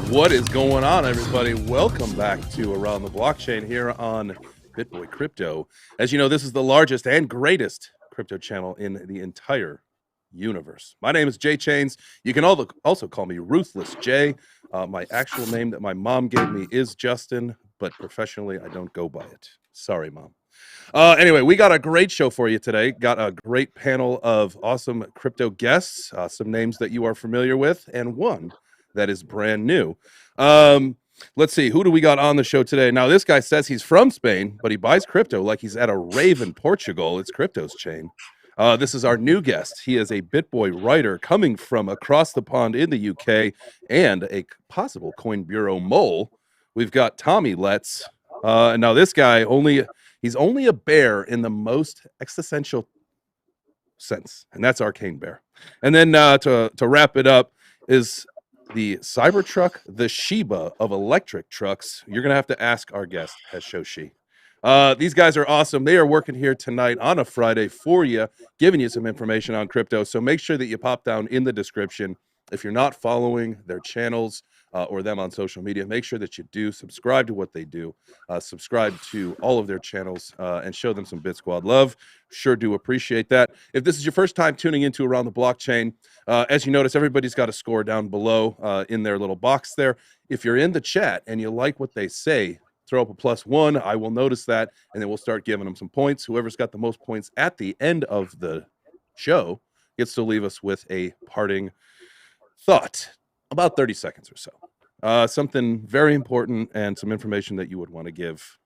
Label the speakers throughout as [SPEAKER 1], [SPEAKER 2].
[SPEAKER 1] What is going on, everybody? Welcome back to Around the Blockchain here on BitBoy Crypto. As you know, this is the largest and greatest crypto channel in the entire universe. My name is Jay Chains. You can also call me Ruthless Jay. My actual name that my mom gave me is Justin, but professionally, I don't go by it. Sorry, Mom. Anyway, we got a great show for you today. Got a great panel of awesome crypto guests, some names that you are familiar with, and one that is brand new. Let's see, who do we got on the show today? Now, this guy says he's from Spain, but he buys crypto like he's at a rave in Portugal. It's KryptosChain. This is our new guest. He is a BitBoy writer coming from across the pond in the UK and a possible Coin Bureau mole. We've got Tommy Letts. And now this guy he's only a bear in the most existential sense, and that's Arcane Bear. And then to wrap it up is the Cybertruck, the Shiba of electric trucks. You're going to have to ask our guest, Hashoshi. These guys are awesome. They are working here tonight on a Friday for you, giving you some information on crypto. So make sure that you pop down in the description. If you're not following their channels or them on social media, make sure that you do subscribe to what they do. Subscribe to all of their channels and show them some BitSquad love. Sure do appreciate that. If this is your first time tuning into Around the Blockchain, as you notice, everybody's got a score down below in their little box there. If you're in the chat and you like what they say, throw up a +1. I will notice that, and then we'll start giving them some points. Whoever's got the most points at the end of the show gets to leave us with a parting thought, about 30 seconds or so. Something very important and some information that you would want to give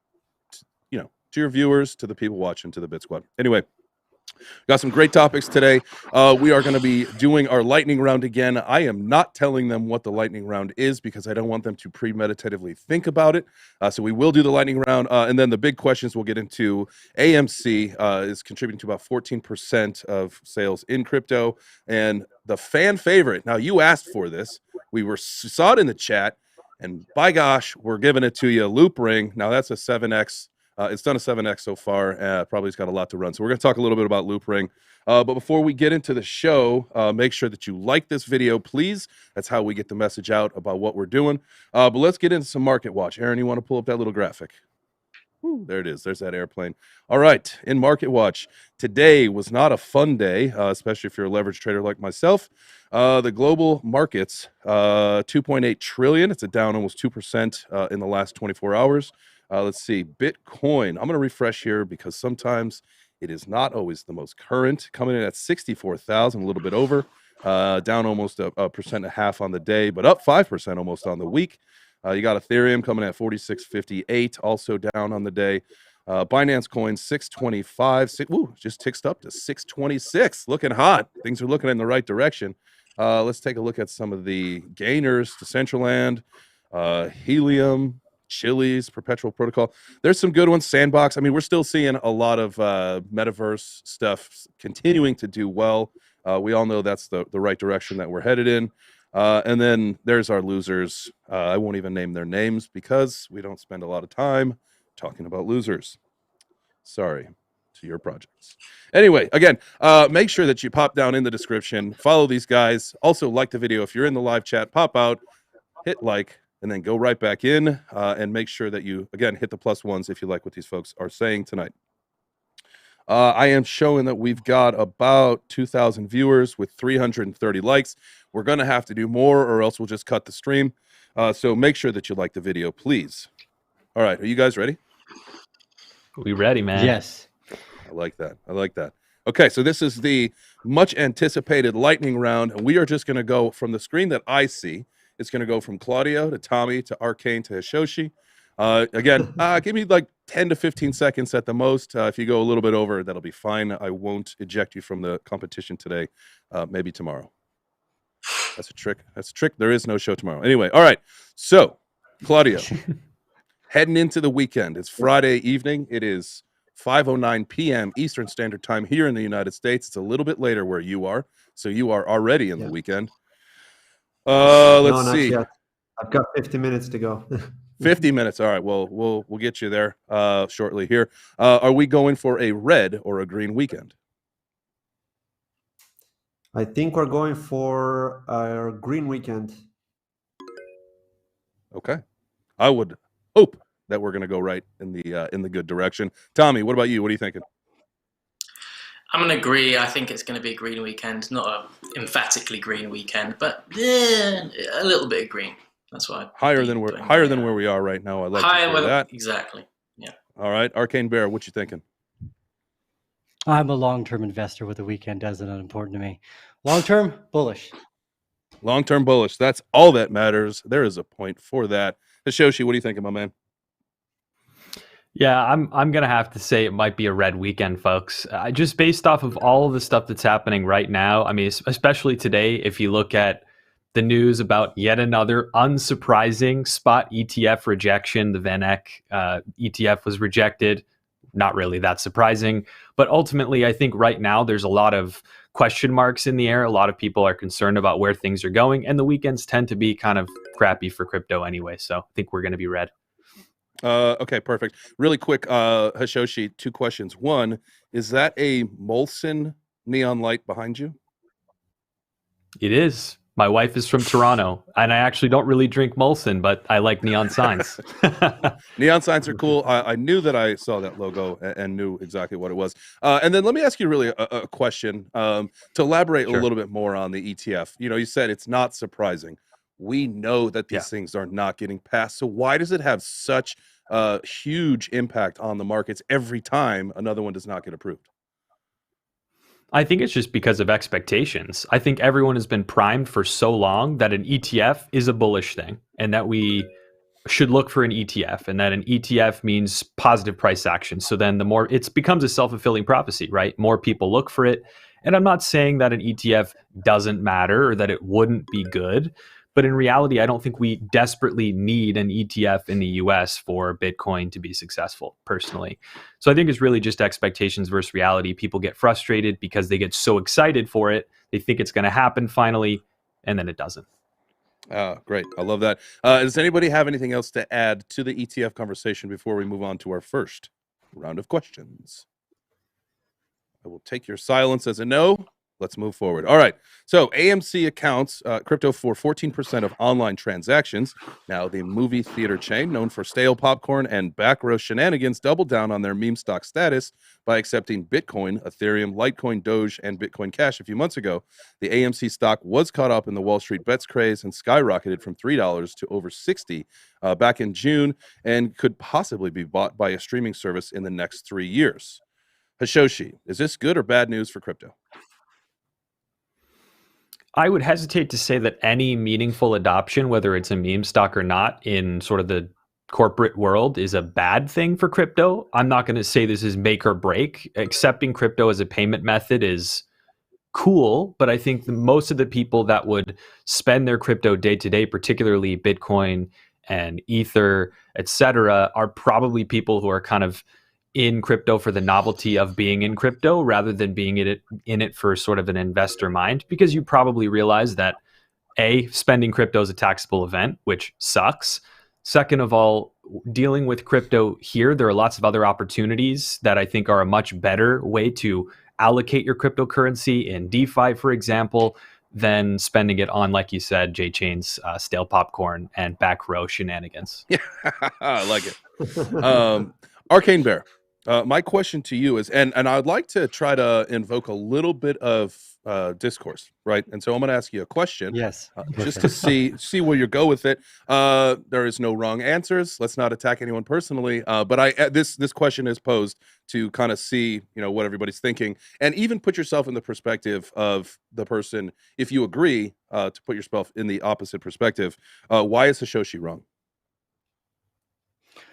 [SPEAKER 1] to your viewers, to the people watching, to the BitSquad. Anyway, got some great topics today. We are going to be doing our lightning round again. I am not telling them what the lightning round is because I don't want them to premeditatively think about it. So we will do the lightning round. And then the big questions we'll get into. AMC is contributing to about 14% of sales in crypto. And the fan favorite, now you asked for this. We saw it in the chat. And by gosh, we're giving it to you. Loopring. Now that's a 7X. It's done a 7X so far. Probably it's got a lot to run. So we're going to talk a little bit about Loopring. But before we get into the show, make sure that you like this video, please. That's how we get the message out about what we're doing. But let's get into some market watch. Aaron, you want to pull up that little graphic? Ooh, there it is. There's that airplane. All right. In market watch, today was not a fun day, especially if you're a leverage trader like myself. The global markets, 2.8 trillion. It's a down almost 2% in the last 24 hours. Let's see, Bitcoin. I'm going to refresh here because sometimes it is not always the most current. Coming in at 64,000, a little bit over, down almost a 1.5% on the day, but up 5% almost on the week. You got Ethereum coming at 46.58, also down on the day. Binance Coin 625, just ticks up to 626. Looking hot. Things are looking in the right direction. Let's take a look at some of the gainers. Decentraland, Helium, Chili's, Perpetual Protocol. There's some good ones. Sandbox. I mean, we're still seeing a lot of Metaverse stuff continuing to do well. We all know that's the right direction that we're headed in. And then there's our losers. I won't even name their names because we don't spend a lot of time talking about losers. Sorry to your projects. Anyway, again, make sure that you pop down in the description. Follow these guys. Also, like the video. If you're in the live chat, pop out, hit like, and then go right back in and make sure that you, again, hit the +1s if you like what these folks are saying tonight. I am showing that we've got about 2,000 viewers with 330 likes. We're going to have to do more or else we'll just cut the stream. So make sure that you like the video, please. All right. Are you guys ready?
[SPEAKER 2] We ready, man?
[SPEAKER 3] Yes.
[SPEAKER 1] I like that. I like that. Okay, so this is the much anticipated lightning round, and we are just going to go from the screen that I see. It's going to go from Claudio to Tommy to Arcane to Hashoshi. Again, give me like 10 to 15 seconds at the most. If you go a little bit over, that'll be fine. I won't eject you from the competition today. Maybe tomorrow. That's a trick. That's a trick. There is no show tomorrow. Anyway, all right. So, Claudio, heading into the weekend. It's Friday evening. It is 5:09 p.m. Eastern Standard Time here in the United States. It's a little bit later where you are. So you are already in the weekend. Let's see.
[SPEAKER 3] Yet. I've got 50 minutes to go.
[SPEAKER 1] 50 minutes. All right. Well, we'll get you there shortly here. Are we going for a red or a green weekend?
[SPEAKER 3] I think we're going for our green weekend.
[SPEAKER 1] Okay. I would hope that we're going to go right in the good direction. Tommy, what about you? What are you thinking?
[SPEAKER 4] I'm going to agree. I think it's going to be a green weekend. Not a emphatically green weekend, but a little bit of green. That's why
[SPEAKER 1] higher than where we are right now. I like to hear that.
[SPEAKER 4] Exactly. Yeah.
[SPEAKER 1] All right, Arcane Bear, what you thinking?
[SPEAKER 5] I'm a long-term investor. What the weekend does is not important to me. Long-term, bullish.
[SPEAKER 1] Long-term bullish. That's all that matters. There is a point for that. Hashoshi, what are you thinking, my man?
[SPEAKER 2] Yeah, I'm gonna have to say it might be a red weekend, folks. Just based off of all of the stuff that's happening right now. I mean, especially today, if you look at the news about yet another unsurprising spot ETF rejection, the VanEck ETF was rejected. Not really that surprising, but ultimately, I think right now there's a lot of question marks in the air. A lot of people are concerned about where things are going, and the weekends tend to be kind of crappy for crypto anyway. So I think we're going to be red.
[SPEAKER 1] Okay, perfect. Really quick, Hashoshi, 2 questions. One, is that a Molson neon light behind you?
[SPEAKER 2] It is. My wife is from Toronto, and I actually don't really drink Molson, but I like neon signs.
[SPEAKER 1] Neon signs are cool. I knew that I saw that logo and knew exactly what it was. And then let me ask you really a question to elaborate a little bit more on the ETF. You know, you said it's not surprising. We know that these things are not getting passed. So why does it have such huge impact on the markets every time another one does not get approved?
[SPEAKER 2] I think it's just because of expectations. I think everyone has been primed for so long that an ETF is a bullish thing and that we should look for an ETF, and that an ETF means positive price action. So then the more it becomes a self-fulfilling prophecy, right? More people look for it. And I'm not saying that an ETF doesn't matter or that it wouldn't be good. But in reality, I don't think we desperately need an ETF in the US for Bitcoin to be successful, personally. So I think it's really just expectations versus reality. People get frustrated because they get so excited for it. They think it's going to happen finally, and then it doesn't.
[SPEAKER 1] Great. I love that. Does anybody have anything else to add to the ETF conversation before we move on to our first round of questions? I will take your silence as a no. Let's move forward. All right. So AMC accounts crypto for 14% of online transactions. Now, the movie theater chain, known for stale popcorn and back row shenanigans, doubled down on their meme stock status by accepting Bitcoin, Ethereum, Litecoin, Doge, and Bitcoin Cash a few months ago. The AMC stock was caught up in the Wall Street bets craze and skyrocketed from $3 to over $60 back in June, and could possibly be bought by a streaming service in the next 3 years. Hashoshi, is this good or bad news for crypto?
[SPEAKER 2] I would hesitate to say that any meaningful adoption, whether it's a meme stock or not, in sort of the corporate world is a bad thing for crypto. I'm not going to say this is make or break. Accepting crypto as a payment method is cool, but I think most of the people that would spend their crypto day to day, particularly Bitcoin and Ether, etc., are probably people who are kind of in crypto for the novelty of being in crypto rather than being in it for sort of an investor mind, because you probably realize that spending crypto is a taxable event, which sucks. Second of all, dealing with crypto here, there are lots of other opportunities that I think are a much better way to allocate your cryptocurrency in DeFi, for example, than spending it on, like you said, J-Chain's stale popcorn and back row shenanigans.
[SPEAKER 1] Yeah, I like it. Arcane Bear, my question to you is, and I'd like to try to invoke a little bit of discourse, right? And so I'm going to ask you a question, just to see where you go with it. There is no wrong answers. Let's not attack anyone personally. But this question is posed to kind of see, what everybody's thinking, and even put yourself in the perspective of the person. If you agree, to put yourself in the opposite perspective, why is Hashoshi wrong?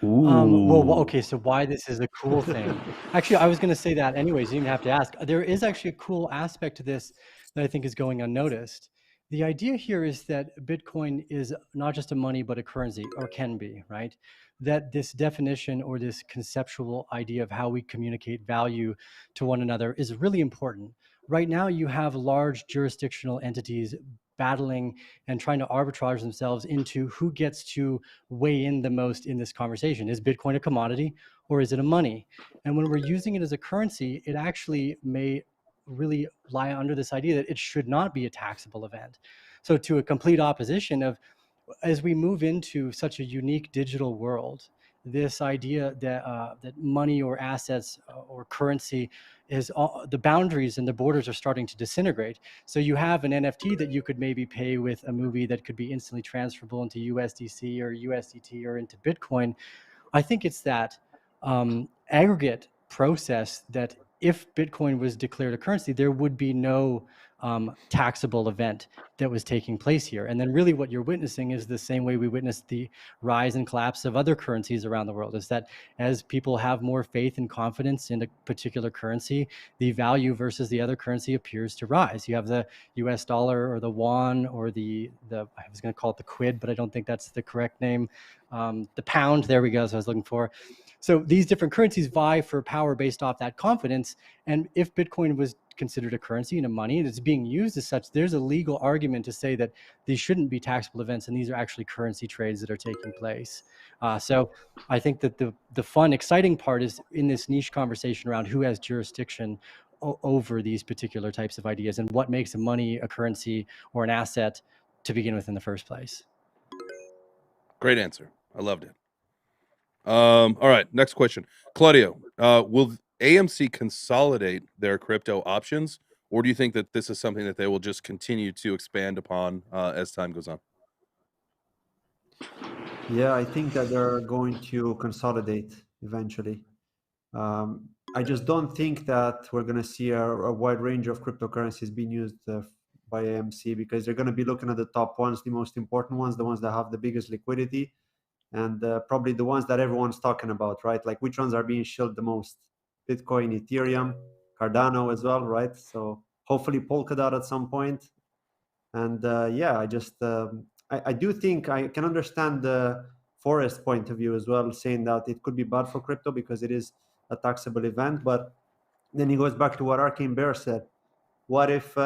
[SPEAKER 5] Okay, so why this is a cool thing. Actually, I was going to say that anyways, you didn't have to ask. There is actually a cool aspect to this that I think is going unnoticed. The idea here is that Bitcoin is not just a money, but a currency, or can be, right? That this definition or this conceptual idea of how we communicate value to one another is really important. Right now, you have large jurisdictional entities battling and trying to arbitrage themselves into who gets to weigh in the most in this conversation. Is Bitcoin a commodity or is it a money? And when we're using it as a currency, it actually may really lie under this idea that it should not be a taxable event. So to a complete opposition of as we move into such a unique digital world, this idea that that money or assets or currency is the boundaries and the borders are starting to disintegrate. So you have an NFT that you could maybe pay with a movie that could be instantly transferable into USDC or USDT or into Bitcoin. I think it's that aggregate process that if Bitcoin was declared a currency, there would be no taxable event that was taking place here. And then really what you're witnessing is the same way we witnessed the rise and collapse of other currencies around the world, is that as people have more faith and confidence in a particular currency, the value versus the other currency appears to rise. You have the US dollar or the won or the I was going to call it the quid, but I don't think that's the correct name. The pound, there we go, as I was looking for. So these different currencies vie for power based off that confidence. And if Bitcoin was considered a currency and a money and it's being used as such, there's a legal argument to say that these shouldn't be taxable events and these are actually currency trades that are taking place. So I think that the fun, exciting part is in this niche conversation around who has jurisdiction over these particular types of ideas and what makes a money, a currency, or an asset to begin with in the first place.
[SPEAKER 1] Great answer. I loved it. All right, next question. Claudio, will AMC consolidate their crypto options, or do you think that this is something that they will just continue to expand upon as time goes on?
[SPEAKER 3] Yeah, I think that they're going to consolidate eventually. I just don't think that we're going to see a wide range of cryptocurrencies being used by AMC, because they're going to be looking at the top ones, the most important ones, the ones that have the biggest liquidity, and probably the ones that everyone's talking about, right? Like which ones are being shilled the most? Bitcoin, Ethereum, Cardano as well, right? So hopefully Polkadot at some point. And yeah, I do think I can understand the Forest point of view as well, saying that it could be bad for crypto because it is a taxable event. But then he goes back to what Arcane Bear said. What if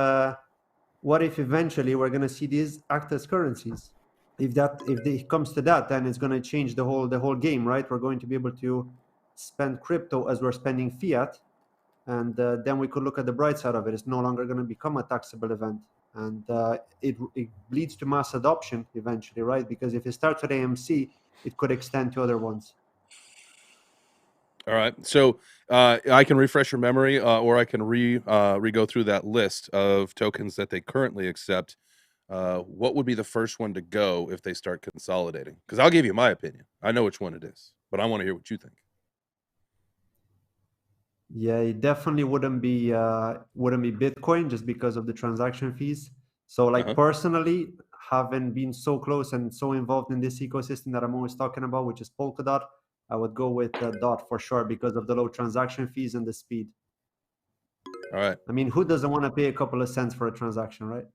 [SPEAKER 3] eventually we're going to see these act as currencies? If it comes to that, then it's going to change the whole game, right? We're going to be able to spend crypto as we're spending fiat, and then we could look at the bright side of it. It's no longer going to become a taxable event, and it leads to mass adoption eventually, right? Because if it starts with AMC, it could extend to other ones.
[SPEAKER 1] All right, so I can refresh your memory, or I can re-go through that list of tokens that they currently accept. What would be the first one to go if they start consolidating? Because I'll give you my opinion. I know which one it is, but I want to hear what you think.
[SPEAKER 3] Yeah, it definitely wouldn't be Bitcoin, just because of the transaction fees. So like personally, having been so close and so involved in this ecosystem that I'm always talking about, which is Polkadot, I would go with DOT for sure because of the low transaction fees and the speed.
[SPEAKER 1] All right.
[SPEAKER 3] I mean, who doesn't want to pay a couple of cents for a transaction, right?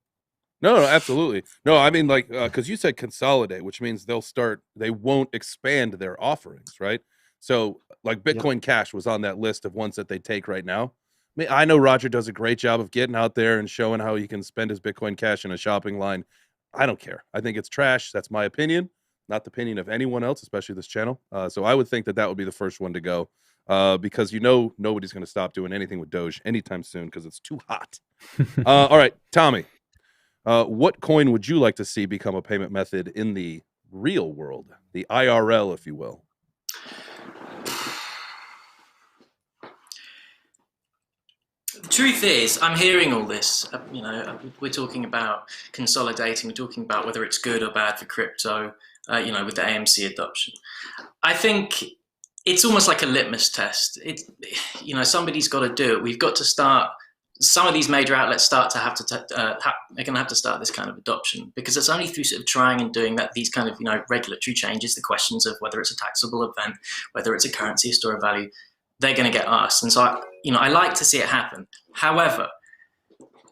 [SPEAKER 1] No, absolutely. No, I mean, like, because you said consolidate, which means they won't expand their offerings, right? So like Bitcoin Cash was on that list of ones that they take right now. I mean, I know Roger does a great job of getting out there and showing how he can spend his Bitcoin Cash in a shopping line. I don't care. I think it's trash. That's my opinion, not the opinion of anyone else, especially this channel. So I would think that would be the first one to go, because nobody's going to stop doing anything with Doge anytime soon because it's too hot. All right, Tommy, what coin would you like to see become a payment method in the real world, the IRL, if you will?
[SPEAKER 4] The truth is, I'm hearing all this. We're talking about consolidating. We're talking about whether it's good or bad for crypto. With the AMC adoption, I think it's almost like a litmus test. Somebody's got to do it. We've got to start. Some of these major outlets they're going to have to start this kind of adoption, because it's only through sort of trying and doing that, these kind of regulatory changes, the questions of whether it's a taxable event, whether it's a currency, a store of value, they're going to get asked. And so I like to see it happen. However,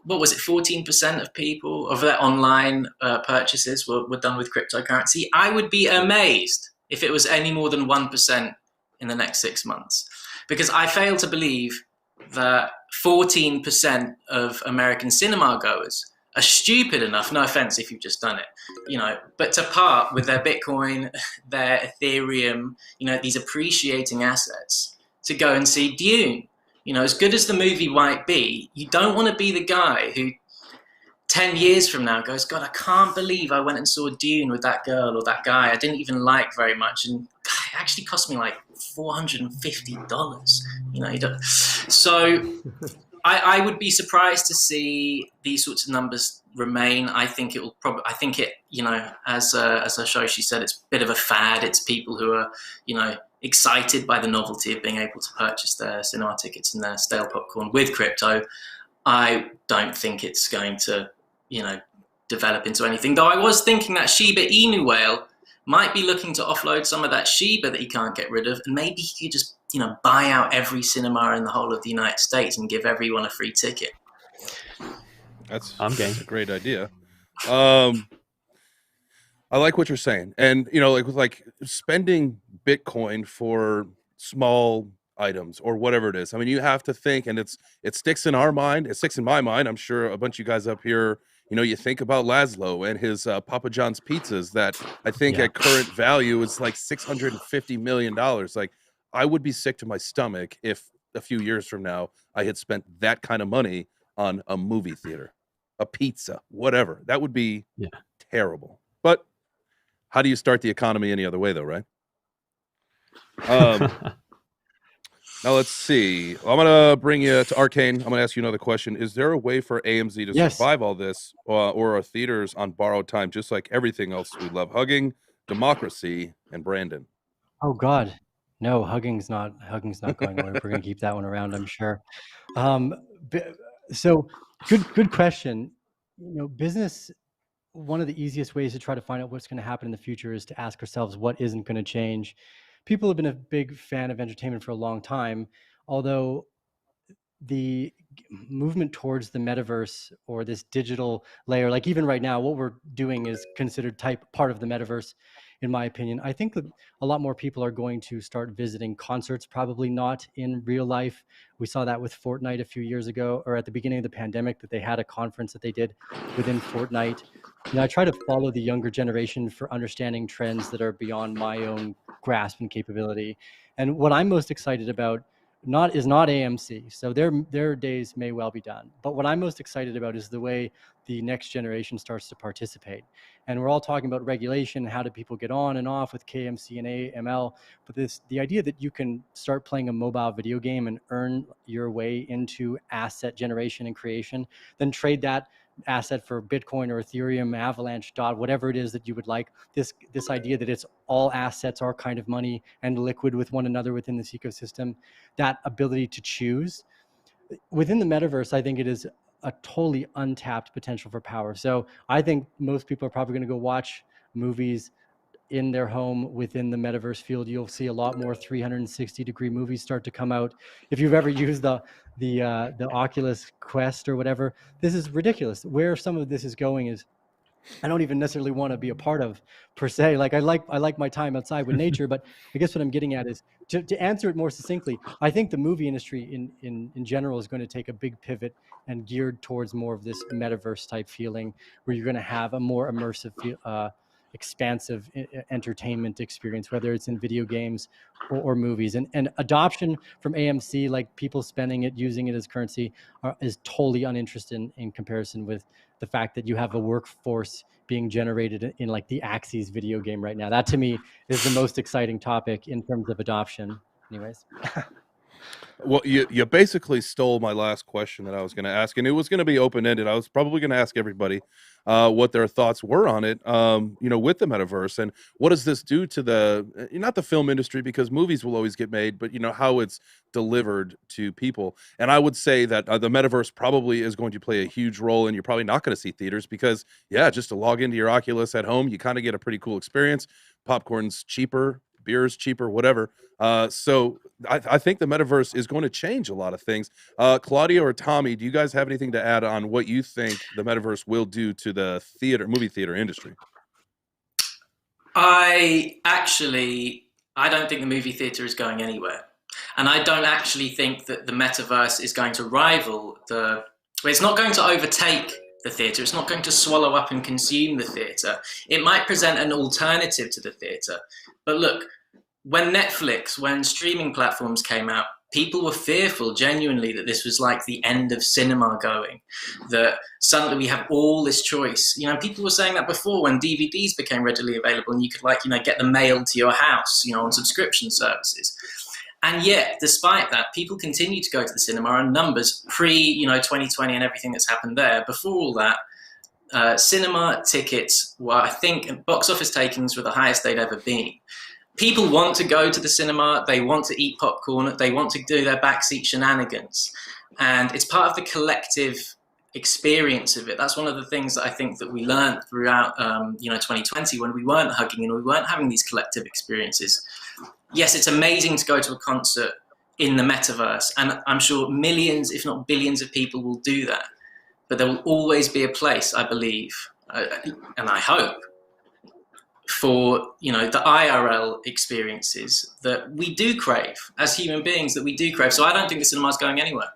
[SPEAKER 4] what was it? 14% of people of their online purchases were done with cryptocurrency. I would be amazed if it was any more than 1% in the next 6 months, because I fail to believe that 14% of American cinema goers are stupid enough, no offense if you've just done it, but to part with their Bitcoin, their Ethereum, these appreciating assets to go and see Dune. As good as the movie might be, you don't want to be the guy who 10 years from now goes, God, I can't believe I went and saw Dune with that girl or that guy I didn't even like very much, and it actually cost me like $450. You know, so I would be surprised to see these sorts of numbers remain. I think it will probably. I think it. You know, as Hashoshi said, it's a bit of a fad. It's people who are, you know, excited by the novelty of being able to purchase their cinema tickets and their stale popcorn with crypto. I don't think it's going to, you know, develop into anything. Though I was thinking that Shiba Inu whale might be looking to offload some of that Shiba that he can't get rid of, and maybe he could just, you know, buy out every cinema in the whole of the United States and give everyone a free ticket.
[SPEAKER 1] That's
[SPEAKER 2] I'm game.
[SPEAKER 1] a great idea. I like what you're saying, and you know, like spending Bitcoin for small items or whatever it is. I mean, you have to think, and it sticks in our mind. It sticks in my mind. I'm sure a bunch of you guys up here, you know, you think about Laszlo and his Papa John's pizzas that I think at current value is like $650 million. Like, I would be sick to my stomach if a few years from now I had spent that kind of money on a movie theater, a pizza, whatever. That would be terrible. But how do you start the economy any other way, though, right? Now let's see. I'm gonna bring you to Arcane. I'm gonna ask you another question. Is there a way for AMZ to survive all this, or are theaters on borrowed time, just like everything else we love? Hugging, democracy, and Brandon.
[SPEAKER 5] Oh God, no, hugging's not going away. We're gonna keep that one around, I'm sure. So good question. You know, business. One of the easiest ways to try to find out what's going to happen in the future is to ask ourselves what isn't going to change. People have been a big fan of entertainment for a long time, although the movement towards the metaverse or this digital layer, like even right now, what we're doing is considered part of the metaverse, in my opinion. I think that a lot more people are going to start visiting concerts, probably not in real life. We saw that with Fortnite a few years ago, or at the beginning of the pandemic, that they had a conference that they did within Fortnite. You know, I try to follow the younger generation for understanding trends that are beyond my own grasp and capability. And what I'm most excited about is not AMC. So their days may well be done. But what I'm most excited about is the way the next generation starts to participate. And we're all talking about regulation, how do people get on and off with KMC and AML. But the idea that you can start playing a mobile video game and earn your way into asset generation and creation, then trade that asset for Bitcoin or Ethereum, Avalanche, DOT, whatever it is that you would like. This idea that it's all assets are kind of money and liquid with one another within this ecosystem, that ability to choose. Within the metaverse, I think it is a totally untapped potential for power. So I think most people are probably going to go watch movies in their home within the metaverse field. You'll see a lot more 360-degree movies start to come out. If you've ever used the Oculus Quest or whatever, this is ridiculous. Where some of this is going is, I don't even necessarily want to be a part of per se. Like I like my time outside with nature, but I guess what I'm getting at is to answer it more succinctly. I think the movie industry in general is going to take a big pivot and geared towards more of this metaverse type feeling, where you're going to have a more immersive expansive entertainment experience, whether it's in video games or movies. And adoption from AMC, like people spending it, using it as currency, is totally uninterested in comparison with the fact that you have a workforce being generated in like the Axis video game right now. That to me is the most exciting topic in terms of adoption. Anyways.
[SPEAKER 1] Well, you basically stole my last question that I was going to ask, and it was going to be open-ended. I was probably going to ask everybody what their thoughts were on it, you know, with the metaverse, and what does this do to not the film industry, because movies will always get made, but, you know, how it's delivered to people. And I would say that the metaverse probably is going to play a huge role, and you're probably not going to see theaters because, yeah, just to log into your Oculus at home, you kind of get a pretty cool experience. Popcorn's cheaper, beer's cheaper, whatever. So I think the metaverse is going to change a lot of things. Claudia or Tommy, do you guys have anything to add on what you think the metaverse will do to the movie theater industry?
[SPEAKER 4] I don't think the movie theater is going anywhere. And I don't actually think that the metaverse is going to rival it's not going to overtake the theater. It's not going to swallow up and consume the theater. It might present an alternative to the theater. But look, when streaming platforms came out, people were fearful genuinely that this was like the end of cinema going, that suddenly we have all this choice. You know, people were saying that before when DVDs became readily available and you could, like, you know, get them mailed to your house, you know, on subscription services. And yet, despite that, people continue to go to the cinema, and numbers pre, you know, 2020 and everything that's happened there. Before all that, cinema tickets were, I think, box office takings were the highest they'd ever been. People want to go to the cinema, they want to eat popcorn, they want to do their backseat shenanigans. And it's part of the collective experience of it. That's one of the things that I think that we learned throughout, you know, 2020, when we weren't hugging and we weren't having these collective experiences. Yes, it's amazing to go to a concert in the metaverse, and I'm sure millions, if not billions of people will do that. But there will always be a place, I believe, and I hope, for, you know, the IRL experiences that we do crave as human beings, that we do crave. So I don't think the cinema is going anywhere.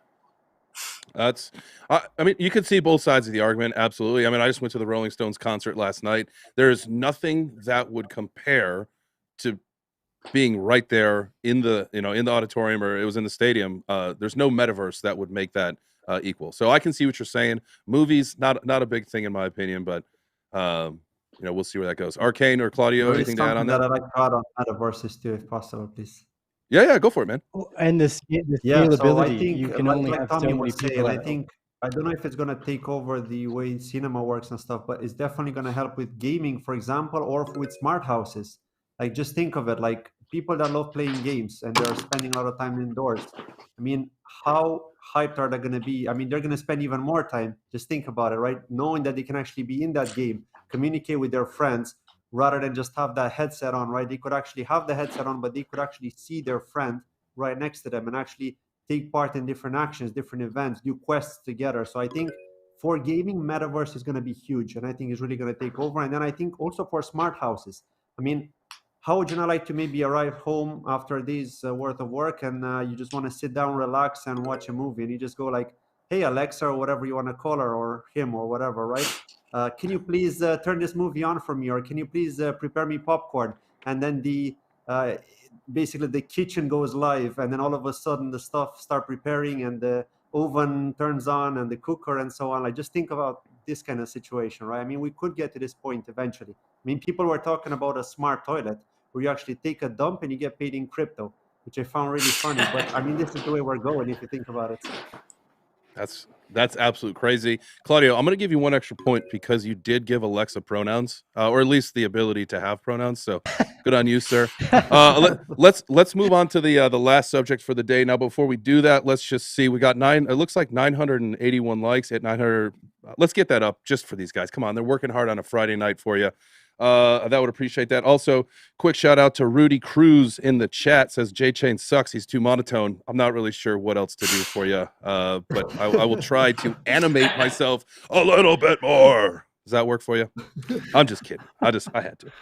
[SPEAKER 1] That's, I mean, you could see both sides of the argument. Absolutely. I mean, I just went to the Rolling Stones concert last night. There's nothing that would compare to being right there in the, you know, in the auditorium, or it was in the stadium. There's no metaverse that would make that equal. So I can see what you're saying. Movies, not a big thing in my opinion, but you know, we'll see where that goes. Arcane or Claudio, anything to add on that?
[SPEAKER 3] I'd like to add on metaverses too, if possible, please.
[SPEAKER 1] Yeah, go for it, man.
[SPEAKER 5] And the scalability,
[SPEAKER 3] so I think,
[SPEAKER 5] you can only
[SPEAKER 3] like
[SPEAKER 5] have
[SPEAKER 3] Tommy
[SPEAKER 5] so many
[SPEAKER 3] was saying,
[SPEAKER 5] people.
[SPEAKER 3] I think, I don't know if it's going to take over the way cinema works and stuff, but it's definitely going to help with gaming, for example, or with smart houses. Like, just think of it, like people that love playing games and they're spending a lot of time indoors. I mean, how hyped are they going to be? I mean, they're going to spend even more time. Just think about it, right? Knowing that they can actually be in that game, communicate with their friends, rather than just have that headset on, right? They could actually have the headset on, but they could actually see their friend right next to them and actually take part in different actions, different events, do quests together. So I think for gaming, metaverse is going to be huge, and I think it's really going to take over. And then I think also for smart houses. I mean, how would you not like to maybe arrive home after a day's worth of work, and you just want to sit down, relax, and watch a movie, and you just go like, hey, Alexa, or whatever you want to call her, or him, or whatever, right? Can you please turn this movie on for me, or can you please prepare me popcorn? And then the basically the kitchen goes live, and then all of a sudden the stuff start preparing, and the oven turns on, and the cooker, and so on. Like, just think about this kind of situation, right? I mean, we could get to this point eventually. I mean, people were talking about a smart toilet where you actually take a dump and you get paid in crypto, which I found really funny. But I mean, this is the way we're going if you think about it.
[SPEAKER 1] That's absolute crazy. Claudio, I'm going to give you one extra point because you did give Alexa pronouns, or at least the ability to have pronouns. So good on you, sir. Let's move on to the last subject for the day. Now, before we do that, let's just see. We got it looks like 981 likes at 900. Let's get that up just for these guys. Come on, they're working hard on a Friday night for you. That would appreciate that. Also, quick shout out to Rudy Cruz in the chat. Says J-Chain sucks. He's too monotone. I'm not really sure what else to do for you, but I will try to animate myself a little bit more. Does that work for you? I'm just kidding. I had to.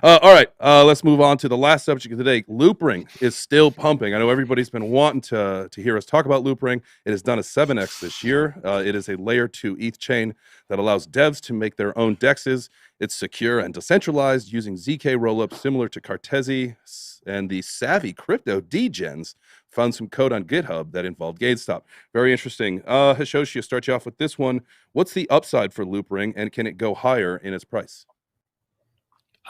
[SPEAKER 1] All right, let's move on to the last subject of the day. Loopring is still pumping. I know everybody's been wanting to hear us talk about Loopring. It has done a 7x this year. It is a layer 2 ETH chain that allows devs to make their own dexes. It's secure and decentralized using ZK rollups similar to Cartesi, and the savvy crypto degens found some code on GitHub that involved Gamestop. Very interesting. Hashoshi, I'll start you off with this one. What's the upside for Loopring, and can it go higher in its price?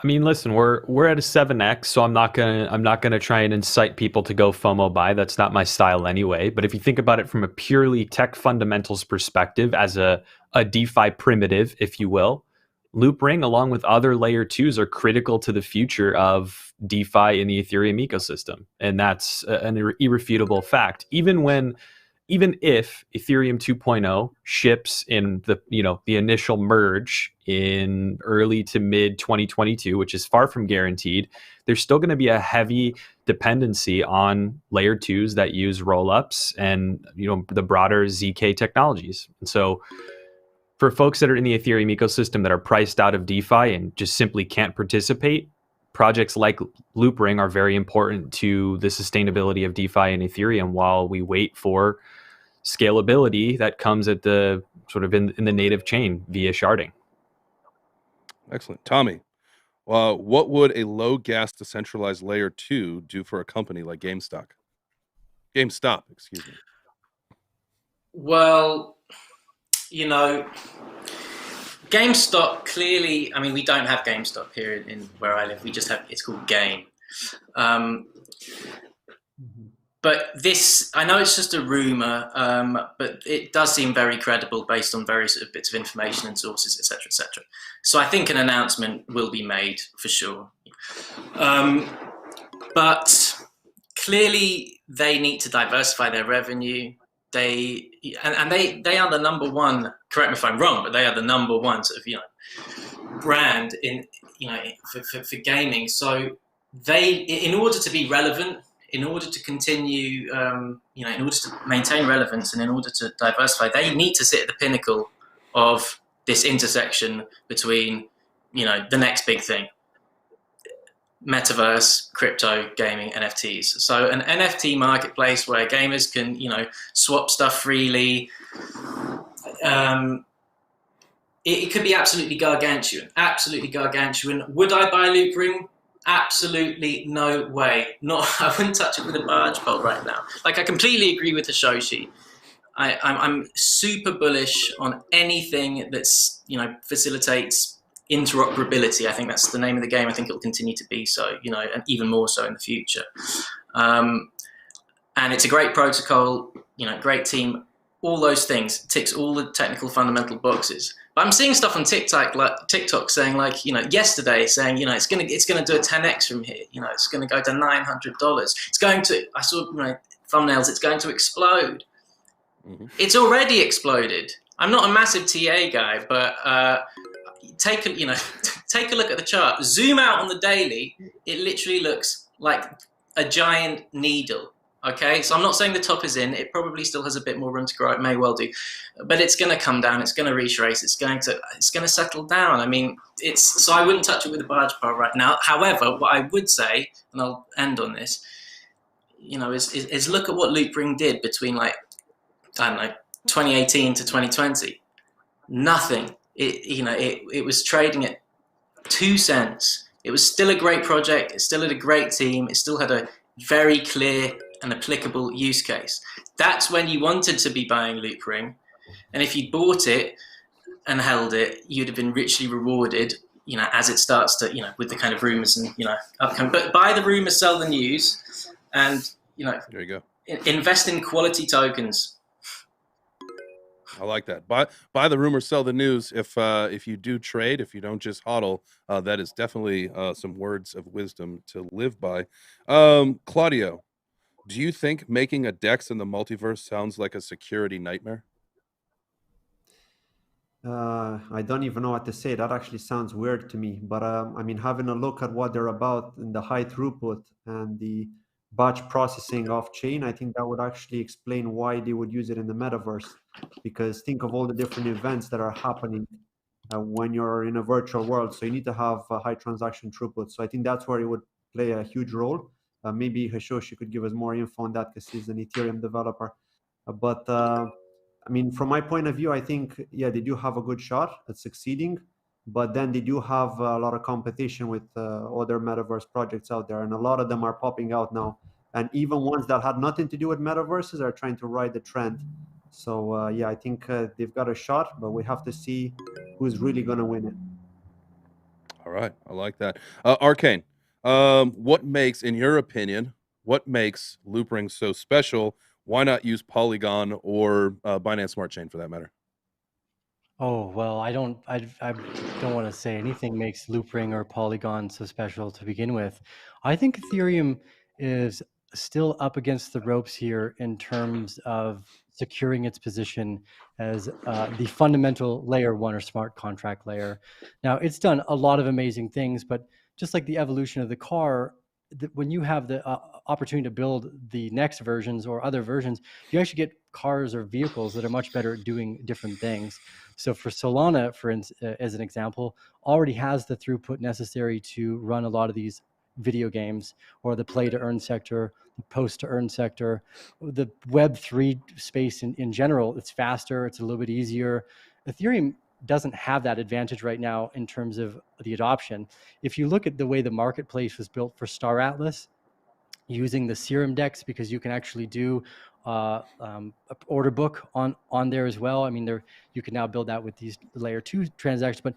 [SPEAKER 2] I mean, listen, we're at a 7x, so I'm not gonna try and incite people to go FOMO buy. That's not my style anyway. But if you think about it from a purely tech fundamentals perspective, as a DeFi primitive, if you will, Loopring, along with other layer 2s, are critical to the future of DeFi in the Ethereum ecosystem, and that's an irrefutable fact. Even if Ethereum 2.0 ships in the initial merge in early to mid 2022, which is far from guaranteed, there's still going to be a heavy dependency on layer 2s that use rollups and the broader ZK technologies. And so for folks that are in the Ethereum ecosystem that are priced out of DeFi and just simply can't participate, projects like Loopring are very important to the sustainability of DeFi and Ethereum while we wait for scalability that comes at the sort of in the native chain via sharding.
[SPEAKER 1] Excellent. Tommy, what would a low gas decentralized layer 2 do for a company like GameStop? GameStop, excuse me.
[SPEAKER 4] Well, you know, GameStop clearly. I mean, we don't have GameStop here in where I live. We just have. It's called Game. But this, I know it's just a rumor, but it does seem very credible based on various bits of information and sources, etc., etc. So I think an announcement will be made for sure. But clearly, they need to diversify their revenue. They are the number one. Correct me if I'm wrong, but they are the number one sort of brand in for gaming. So they, in order to be relevant, in order to continue, in order to maintain relevance, and in order to diversify, they need to sit at the pinnacle of this intersection between, the next big thing: Metaverse, crypto, gaming, NFTs. So an NFT marketplace where gamers can, swap stuff freely. It could be absolutely gargantuan. Absolutely gargantuan. Would I buy Loopring? Absolutely no way. I wouldn't touch it with a barge pole right now. Like, I completely agree with Hashoshi. I'm super bullish on anything that's, facilitates interoperability. I think that's the name of the game. I think it'll continue to be so, and even more so in the future. And it's a great protocol, great team, all those things, ticks all the technical fundamental boxes. But I'm seeing stuff on TikTok saying, yesterday saying, it's gonna do a 10x from here. It's gonna go to $900. It's going to. I saw thumbnails. It's going to explode. Mm-hmm. It's already exploded. I'm not a massive TA guy, but take a look at the chart. Zoom out on the daily. It literally looks like a giant needle. Okay, so I'm not saying the top is in. It probably still has a bit more room to grow. It may well do, but it's going to come down. It's going to retrace. It's going to settle down. I mean, so I wouldn't touch it with a barge pole right now. However, what I would say, and I'll end on this, is look at what Loopring did between 2018 to 2020. Nothing. It was trading at 2 cents. It was still a great project. It still had a great team. It still had a very clear and applicable use case. That's when you wanted to be buying Loopring, and if you bought it and held it, you'd have been richly rewarded. As it starts to, with the kind of rumors and upcoming. But buy the rumors, sell the news, and
[SPEAKER 1] there you go.
[SPEAKER 4] Invest in quality tokens.
[SPEAKER 1] I like that. Buy the rumor, sell the news. If you do trade, if you don't just hodl, that is definitely some words of wisdom to live by. Claudio, do you think making a DEX in the multiverse sounds like a security nightmare?
[SPEAKER 3] I don't even know what to say. That actually sounds weird to me. But having a look at what they're about and the high throughput and the batch processing off chain, I think that would actually explain why they would use it in the metaverse. Because think of all the different events that are happening when you're in a virtual world. So you need to have a high transaction throughput. So I think that's where it would play a huge role. Maybe Hashoshi could give us more info on that because he's an Ethereum developer. From my point of view, I think, they do have a good shot at succeeding. But then they do have a lot of competition with other metaverse projects out there. And a lot of them are popping out now. And even ones that had nothing to do with metaverses are trying to ride the trend. So, I think they've got a shot, but we have to see who's really going to win it.
[SPEAKER 1] All right. I like that. Arcane, in your opinion, what makes Loopring so special? Why not use Polygon or Binance Smart Chain for that matter?
[SPEAKER 5] Oh, well, I don't want to say anything makes Loopring or Polygon so special to begin with. I think Ethereum is still up against the ropes here in terms of securing its position as the fundamental layer one or smart contract layer. Now, it's done a lot of amazing things, but just like the evolution of the car, when you have the opportunity to build the next versions or other versions, you actually get cars or vehicles that are much better at doing different things. So for Solana, as an example, already has the throughput necessary to run a lot of these video games, or the play to earn sector, the post to earn sector, the Web3 space in general. It's faster, it's a little bit easier. Ethereum doesn't have that advantage right now in terms of the adoption. If you look at the way the marketplace was built for Star Atlas, using the Serum DEX, because you can actually do order book on there as well. I mean, you can now build that with these layer 2 transactions. But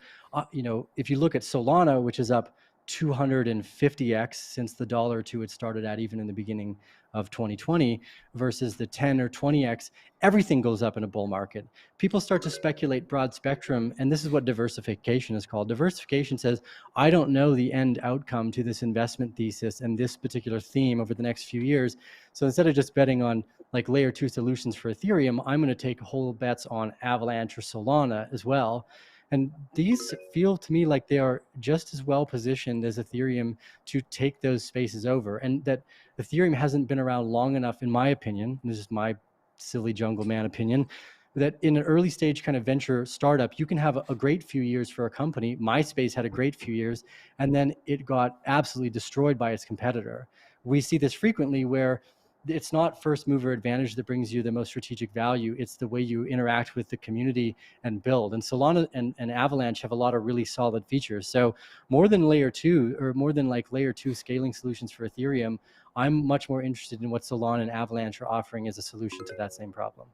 [SPEAKER 5] if you look at Solana, which is up 250x since the $1 it started at, even in the beginning of 2020, versus the 10 or 20x, everything goes up in a bull market. People start to speculate broad spectrum, and this is what diversification is called. Diversification says, I don't know the end outcome to this investment thesis and this particular theme over the next few years. So instead of just betting on like layer 2 solutions for Ethereum, I'm going to take whole bets on Avalanche or Solana as well. And these feel to me like they are just as well positioned as Ethereum to take those spaces over. And that Ethereum hasn't been around long enough, in my opinion, and this is my silly jungle man opinion, that in an early stage kind of venture startup, you can have a great few years for a company. MySpace had a great few years, and then it got absolutely destroyed by its competitor. We see this frequently where it's not first mover advantage that brings you the most strategic value. It's the way you interact with the community and build. And Solana and Avalanche have a lot of really solid features. So more than layer 2, or more than like layer 2 scaling solutions for Ethereum, I'm much more interested in what Solana and Avalanche are offering as a solution to that same problem.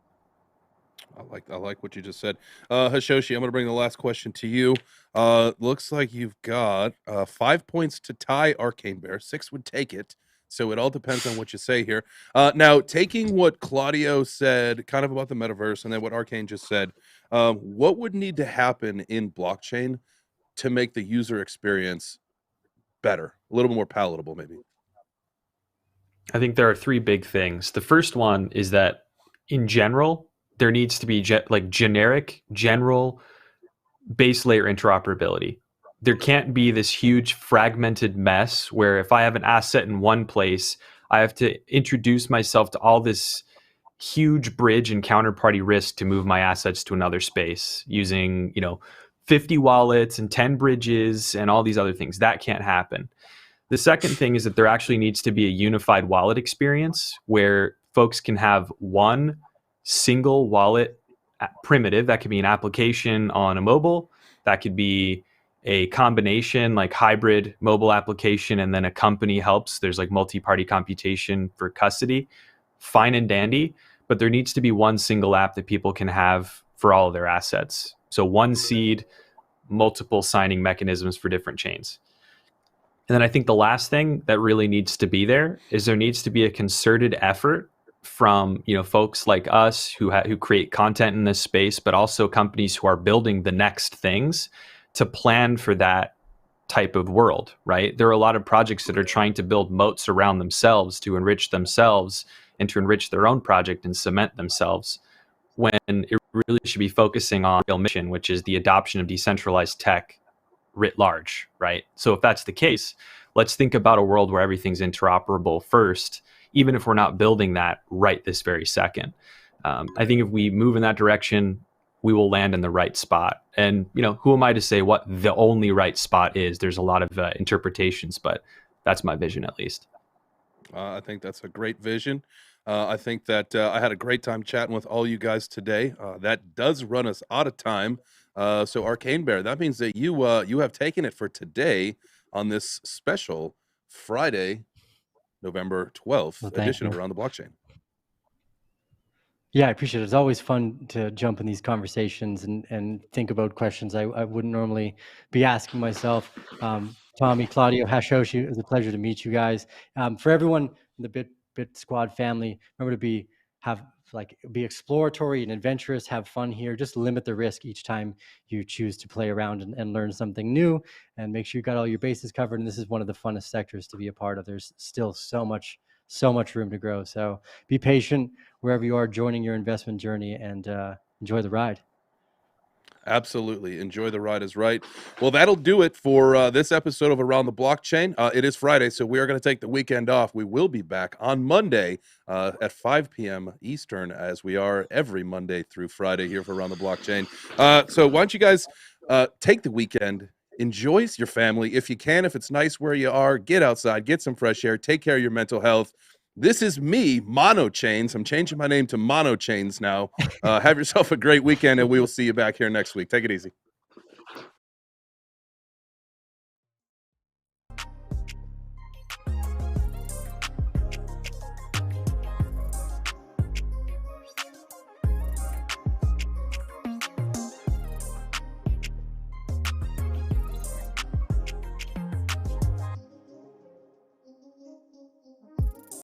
[SPEAKER 1] I like what you just said. Hashoshi, I'm going to bring the last question to you. Looks like you've got 5 points to tie Arcane Bear. 6 would take it. So it all depends on what you say here. Now, taking what Claudio said kind of about the metaverse and then what Arcane just said, what would need to happen in blockchain to make the user experience better, a little more palatable maybe?
[SPEAKER 2] I think there are 3 big things. The first one is that in general, there needs to be generic, general base layer interoperability. There can't be this huge fragmented mess where if I have an asset in one place, I have to introduce myself to all this huge bridge and counterparty risk to move my assets to another space using, 50 wallets and 10 bridges and all these other things. That can't happen. The second thing is that there actually needs to be a unified wallet experience where folks can have one single wallet primitive. That could be an application on a mobile. That could be a combination like hybrid mobile application, and then a company helps. There's like multi-party computation for custody. Fine and dandy, but there needs to be one single app that people can have for all of their assets. So one seed, multiple signing mechanisms for different chains. And then I think the last thing that really needs to be there needs to be a concerted effort from folks like us who create content in this space, but also companies who are building the next things to plan for that type of world, right? There are a lot of projects that are trying to build moats around themselves to enrich themselves and to enrich their own project and cement themselves, when it really should be focusing on real mission, which is the adoption of decentralized tech writ large, right? So if that's the case, let's think about a world where everything's interoperable first, even if we're not building that right this very second. I think if we move in that direction, we will land in the right spot. And, who am I to say what the only right spot is? There's a lot of interpretations, but that's my vision at least.
[SPEAKER 1] I think that's a great vision. I think that I had a great time chatting with all you guys today. That does run us out of time. So Arcane Bear, that means that you have taken it for today on this special Friday, November 12th edition of Around the Blockchain.
[SPEAKER 5] Yeah, I appreciate it. It's always fun to jump in these conversations and think about questions I wouldn't normally be asking myself. Tommy, Claudio, Hashoshi, it was a pleasure to meet you guys. For everyone in the BitSquad family, remember to be exploratory and adventurous, have fun here. Just limit the risk each time you choose to play around and learn something new, and make sure you got all your bases covered. And this is one of the funnest sectors to be a part of. There's still so much room to grow. So be patient wherever you are joining your investment journey, and enjoy the ride.
[SPEAKER 1] Absolutely. Enjoy the ride is right. Well, that'll do it for this episode of Around the Blockchain. It is Friday, so we are going to take the weekend off. We will be back on Monday at 5 p.m. Eastern, as we are every Monday through Friday here for Around the Blockchain. So why don't you guys take the weekend, enjoy your family. If you can, if it's nice where you are, get outside, get some fresh air, take care of your mental health. This is me, Monochains. I'm changing my name to Monochains now. Have yourself a great weekend, and we will see you back here next week. Take it easy.